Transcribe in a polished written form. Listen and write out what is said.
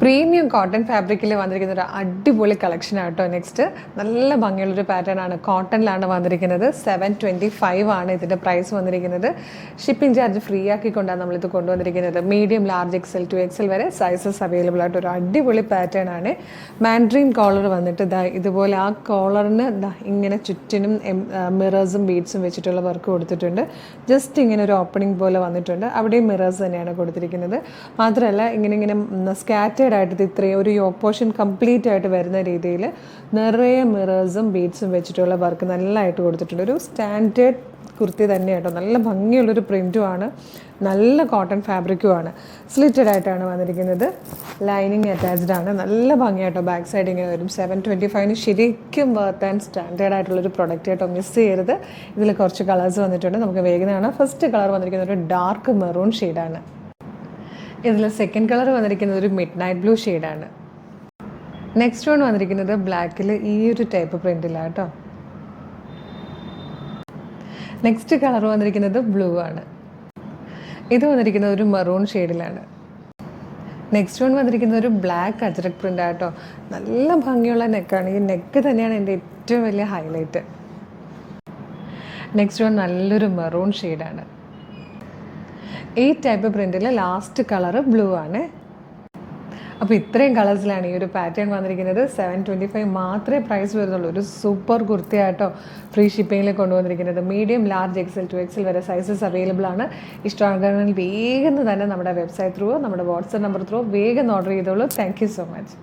Premium cotton ഫാബ്രിക്കിൽ വന്നിരിക്കുന്ന ഒരു അടിപൊളി കളക്ഷൻ ആട്ടോ. നെക്സ്റ്റ് നല്ല ഭംഗിയുള്ളൊരു പാറ്റേൺ ആണ്, കോട്ടണിലാണ് വന്നിരിക്കുന്നത്. 725 ആണ് ഇതിൻ്റെ പ്രൈസ് വന്നിരിക്കുന്നത്. ഷിപ്പിംഗ് ചാർജ് ഫ്രീ ആക്കിക്കൊണ്ടാണ് നമ്മളിത് കൊണ്ടുവന്നിരിക്കുന്നത്. Medium, large, XL to XL വരെ സൈസസ് അവൈലബിൾ ആയിട്ട് ഒരു അടിപൊളി പാറ്റേൺ ആണ്. മാൻഡ്രീൻ കോളർ വന്നിട്ട് ഇതുപോലെ ആ കോളറിന് ഇങ്ങനെ ചുറ്റിനും മിറേഴ്സും ബീഡ്സും വെച്ചിട്ടുള്ള വർക്ക് കൊടുത്തിട്ടുണ്ട്. ജസ്റ്റ് ഇങ്ങനെ ഒരു ഓപ്പണിംഗ് പോലെ വന്നിട്ടുണ്ട്. അവിടെയും മിറേഴ്സ് തന്നെയാണ് കൊടുത്തിരിക്കുന്നത്. മാത്രമല്ല ഇങ്ങനെ സ്കാറ്റേഡ് ആയിട്ട് ഇത്രയും ഒരു യോക്ക് പോർഷൻ കംപ്ലീറ്റ് ആയിട്ട് വരുന്ന രീതിയിൽ നിറയെ മിറേഴ്സും ബീഡ്സും വെച്ചിട്ടുള്ള വർക്ക് നല്ലതായിട്ട് കൊടുത്തിട്ടുണ്ട്. ഒരു സ്റ്റാൻഡേർഡ് കുർത്തി തന്നെയാട്ടോ. നല്ല ഭംഗിയുള്ളൊരു പ്രിൻറ്റുമാണ്, നല്ല കോട്ടൺ ഫാബ്രിക്കുമാണ്. സ്ലിറ്റഡ് ആയിട്ടാണ് വന്നിരിക്കുന്നത്. ലൈനിങ് അറ്റാച്ച്ഡ് ആണ്. നല്ല ഭംഗിയായിട്ടോ. ബാക്ക് സൈഡ് ഇങ്ങനെ വരും. 725 ശരിക്കും വർത്ത് ആൻഡ് സ്റ്റാൻഡേർഡ് ആയിട്ടുള്ളൊരു പ്രൊഡക്റ്റ് ആയിട്ടോ. മിസ് ചെയ്യരുത്. ഇതിൽ കുറച്ച് കളേഴ്സ് വന്നിട്ടുണ്ട്. നമുക്ക് വേഗം കാണാം. ഫസ്റ്റ് കളർ വന്നിരിക്കുന്നത് ഒരു ഡാർക്ക് മെറൂൺ ഷെയ്ഡാണ്. ഇതിൽ സെക്കൻഡ് കളർ വന്നിരിക്കുന്നത് ഒരു മിഡ് നൈറ്റ് ബ്ലൂ ഷെയ്ഡാണ്. നെക്സ്റ്റ് വൺ വന്നിരിക്കുന്നത് ബ്ലാക്കിൽ ഈ ഒരു ടൈപ്പ് പ്രിൻറ്റിലാണ് കേട്ടോ. നെക്സ്റ്റ് കളർ വന്നിരിക്കുന്നത് ബ്ലൂ ആണ്. ഇത് വന്നിരിക്കുന്നത് ഒരു മെറൂൺ ഷെയ്ഡിലാണ്. നെക്സ്റ്റ് വൺ വന്നിരിക്കുന്നത് ഒരു ബ്ലാക്ക് അജ്രക് പ്രിൻ്റ് ആട്ടോ. നല്ല ഭംഗിയുള്ള നെക്കാണ്. ഈ നെക്ക് തന്നെയാണ് എൻ്റെ ഏറ്റവും വലിയ ഹൈലൈറ്റ്. നെക്സ്റ്റ് വൺ നല്ലൊരു മെറൂൺ ഷെയ്ഡാണ്. ഈ ടൈപ്പ് പ്രിൻറ്റിൽ ലാസ്റ്റ് കളറ് ബ്ലൂ ആണ്. അപ്പോൾ ഇത്രയും കളേഴ്സിലാണ് ഈ ഒരു പാറ്റേൺ വന്നിരിക്കുന്നത്. 725 മാത്രമേ പ്രൈസ് വരുന്നുള്ളൂ. ഒരു സൂപ്പർ കുർത്തിയായിട്ടോ ഫ്രീ ഷിപ്പിങ്ങിൽ കൊണ്ടുവന്നിരിക്കുന്നത്. Medium, large, XL to XL വരെ സൈസസ് അവൈലബിൾ ആണ്. ഇഷ്ടമാണെങ്കിൽ വേഗം തന്നെ നമ്മുടെ വെബ്സൈറ്റ് ത്രൂ, നമ്മുടെ വാട്സപ്പ് നമ്പർ ത്രൂ വേഗം ഓർഡർ ചെയ്തോളൂ. Thank you so much.